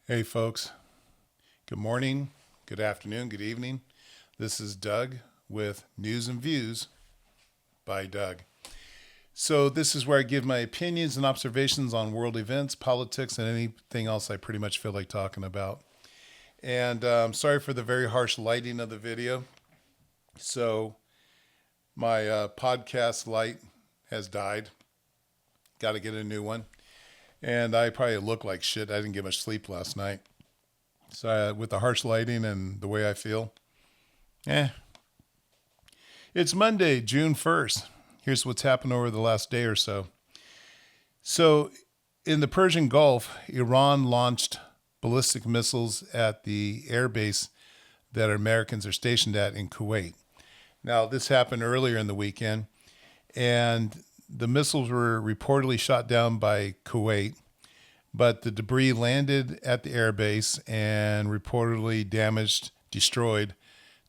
Hey, folks. Good morning, good afternoon, good evening. This is Doug with News and Views by Doug. So, this is where I give my opinions and observations on world events, politics, and anything else I pretty much feel like talking about. And sorry for the very harsh lighting of the video. So, my podcast light has died. Got to get a new one. And I probably look like shit. I didn't get much sleep last night. So, with the harsh lighting and the way I feel, eh, it's Monday, June 1st. Here's what's happened over the last day or so. So, in the Persian Gulf, Iran launched ballistic missiles at the air base that Americans are stationed at in Kuwait. Now, this happened earlier in the weekend, and the missiles were reportedly shot down by Kuwait, but the debris landed at the air base and reportedly destroyed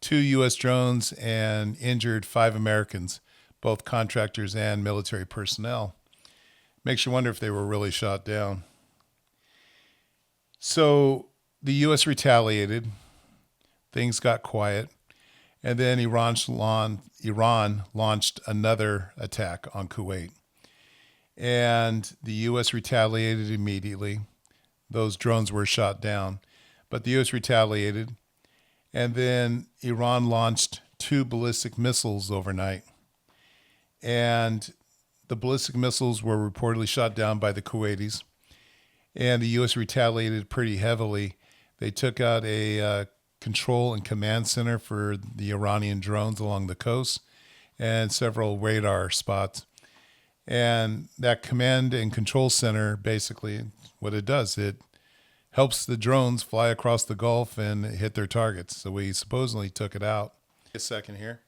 two U.S. drones and injured five Americans, both contractors and military personnel. Makes you wonder if they were really shot down. So the U.S. retaliated. Things got quiet. And then Iran launched another attack on Kuwait. And the U.S. retaliated immediately. Those drones were shot down. But the U.S. retaliated. And then Iran launched two ballistic missiles overnight. And the ballistic missiles were reportedly shot down by the Kuwaitis. And the U.S. retaliated pretty heavily. They took out a control and command center for the Iranian drones along the coast and several radar spots. And that command and control center, basically, what it does, it helps the drones fly across the Gulf and hit their targets. So we supposedly took it out. A second here.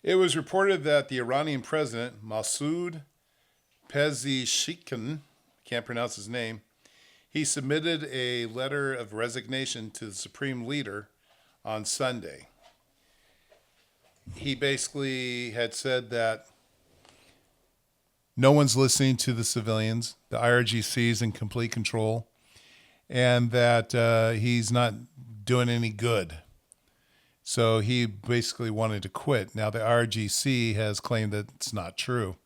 It was reported that the Iranian president, Masoud Pezeshkian, can't pronounce his name, he submitted a letter of resignation to the supreme leader on Sunday. He basically had said that no one's listening to the civilians, the IRGC is in complete control, and that he's not doing any good. So he basically wanted to quit. Now, the IRGC has claimed that it's not true.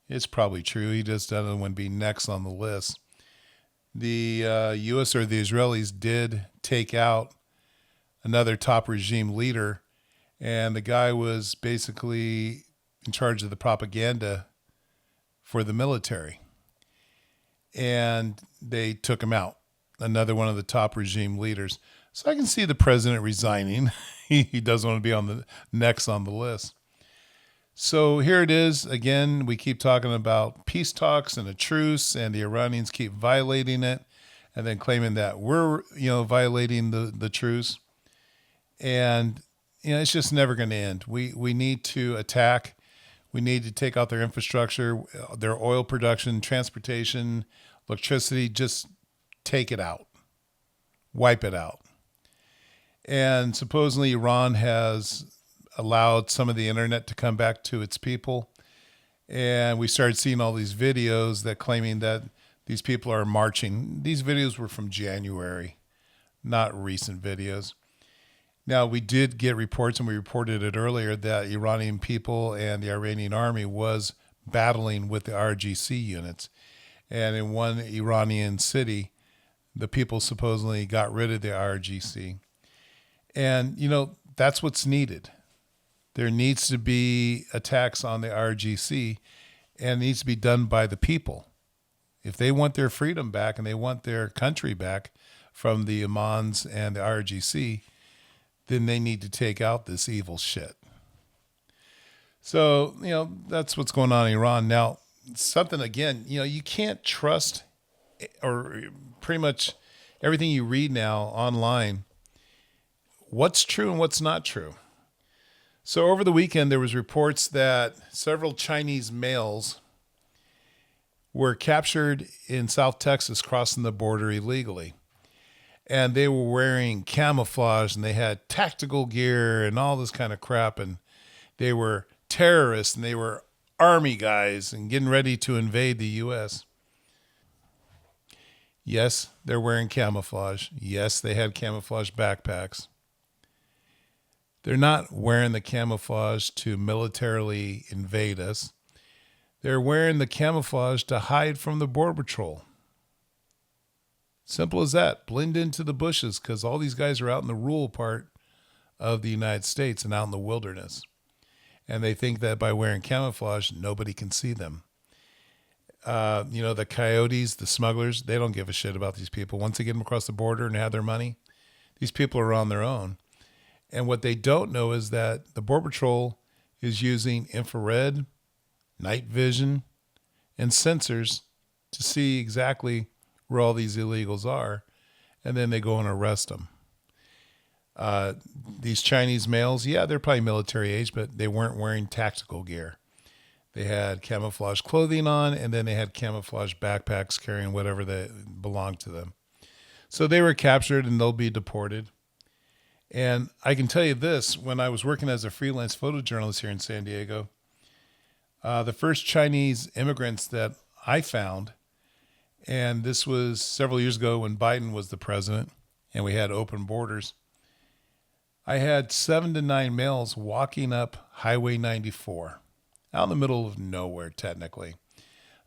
It's probably true. He just doesn't want to be next on the list. The U.S. or the Israelis did take out another top regime leader, and the guy was basically in charge of the propaganda for the military. And they took him out, another one of the top regime leaders. So I can see the president resigning. He doesn't want to be on the next on the list. So here it is. Again, we keep talking about peace talks and a truce, and the Iranians keep violating it and then claiming that we're, violating the truce. And, it's just never going to end. We need to attack. We need to take out their infrastructure, their oil production, transportation, electricity. Just take it out. Wipe it out. And supposedly Iran has allowed some of the internet to come back to its people. And we started seeing all these videos that claiming that these people are marching. These videos were from January, not recent videos. Now, we did get reports, and we reported it earlier, that Iranian people and the Iranian army was battling with the RGC units. And in one Iranian city, the people supposedly got rid of the RGC. And, that's what's needed. There needs to be attacks on the RGC, and it needs to be done by the people. If they want their freedom back and they want their country back from the Imams and the RGC, then they need to take out this evil shit. So, that's what's going on in Iran. Now, something again, you can't trust, or pretty much everything you read now online, what's true and what's not true. So over the weekend, there was reports that several Chinese males were captured in South Texas crossing the border illegally. And they were wearing camouflage, and they had tactical gear and all this kind of crap. And they were terrorists, and they were army guys and getting ready to invade the U.S. Yes, they're wearing camouflage. Yes, they had camouflage backpacks. They're not wearing the camouflage to militarily invade us. They're wearing the camouflage to hide from the Border Patrol. Simple as that. Blend into the bushes because all these guys are out in the rural part of the United States and out in the wilderness. And they think that by wearing camouflage, nobody can see them. The coyotes, the smugglers, they don't give a shit about these people. Once they get them across the border and have their money, these people are on their own. And what they don't know is that the Border Patrol is using infrared, night vision, and sensors to see exactly where all these illegals are. And then they go and arrest them. These Chinese males, yeah, they're probably military age, but they weren't wearing tactical gear. They had camouflage clothing on, and then they had camouflage backpacks carrying whatever that belonged to them. So they were captured and they'll be deported. And I can tell you this, when I was working as a freelance photojournalist here in San Diego, the first Chinese immigrants that I found, and this was several years ago when Biden was the president and we had open borders, I had 7 to 9 males walking up Highway 94, out in the middle of nowhere, technically,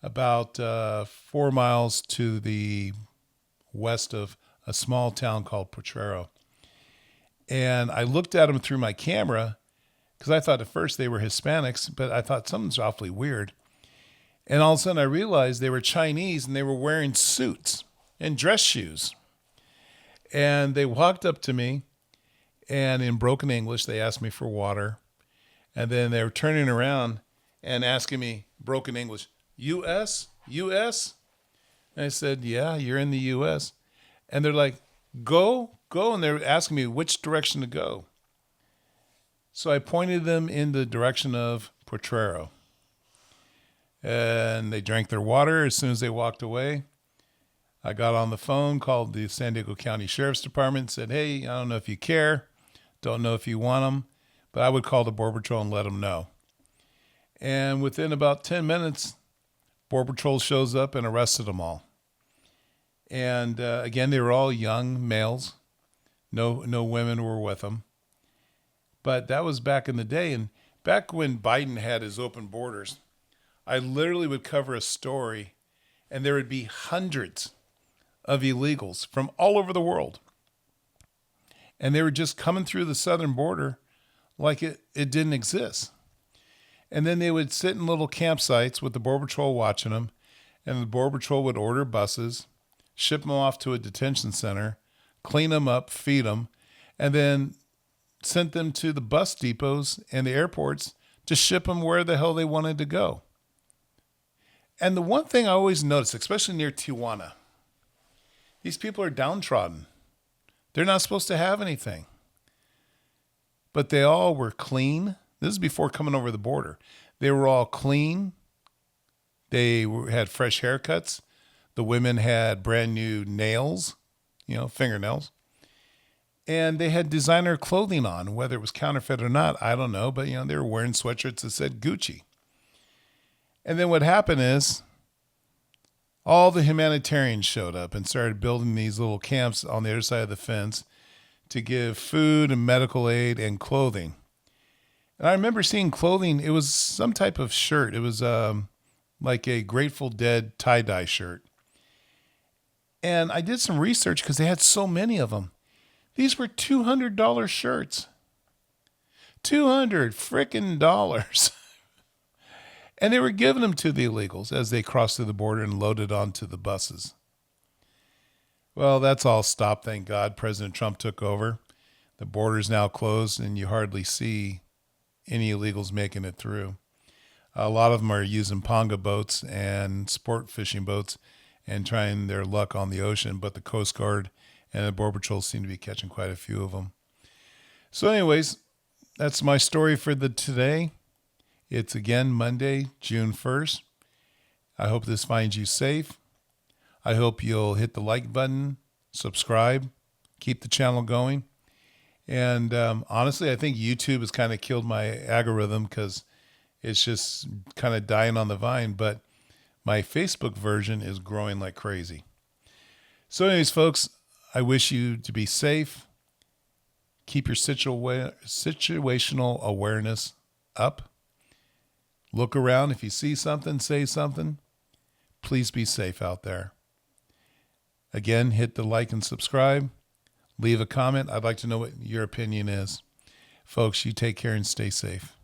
about 4 miles to the west of a small town called Potrero. And I looked at them through my camera because I thought at first they were Hispanics, but I thought something's awfully weird. And all of a sudden I realized they were Chinese and they were wearing suits and dress shoes. And they walked up to me and in broken English, they asked me for water. And then they were turning around and asking me broken English, U.S.? U.S.? And I said, yeah, you're in the U.S. And they're like, go. And they're asking me which direction to go. So I pointed them in the direction of Potrero. And they drank their water. As soon as they walked away, I got on the phone, called the San Diego County Sheriff's Department, said, hey, I don't know if you care. Don't know if you want them. But I would call the Border Patrol and let them know. And within about 10 minutes, Border Patrol shows up and arrested them all. And again, they were all young males. No women were with them. But that was back in the day. And back when Biden had his open borders, I literally would cover a story and there would be hundreds of illegals from all over the world. And they were just coming through the southern border like it didn't exist. And then they would sit in little campsites with the Border Patrol watching them. And the Border Patrol would order buses, ship them off to a detention center, clean them up, feed them, and then sent them to the bus depots and the airports to ship them where the hell they wanted to go. And the one thing I always notice, especially near Tijuana, these people are downtrodden. They're not supposed to have anything. But they all were clean. This is before coming over the border. They were all clean. They had fresh haircuts. The women had brand new nails, fingernails. And they had designer clothing on, whether it was counterfeit or not, I don't know. But, they were wearing sweatshirts that said Gucci. And then what happened is all the humanitarians showed up and started building these little camps on the other side of the fence to give food and medical aid and clothing. And I remember seeing clothing. It was some type of shirt. It was like a Grateful Dead tie-dye shirt. And I did some research because they had so many of them. These were $200 shirts. $200 frickin' dollars. And they were giving them to the illegals as they crossed through the border and loaded onto the buses. Well, that's all stopped, thank God. President Trump took over. The border's now closed, and you hardly see any illegals making it through. A lot of them are using ponga boats and sport fishing boats and trying their luck on the ocean, but the Coast Guard and the Border Patrol seem to be catching quite a few of them. So anyways, that's my story for today. It's again Monday, June 1st. I hope this finds you safe. I hope you'll hit the like button, subscribe, keep the channel going. And honestly, I think YouTube has kind of killed my algorithm because it's just kind of dying on the vine. But my Facebook version is growing like crazy. So, anyways, folks, I wish you to be safe. Keep your situational awareness up. Look around. If you see something, say something. Please be safe out there. Again, hit the like and subscribe. Leave a comment. I'd like to know what your opinion is. Folks, you take care and stay safe.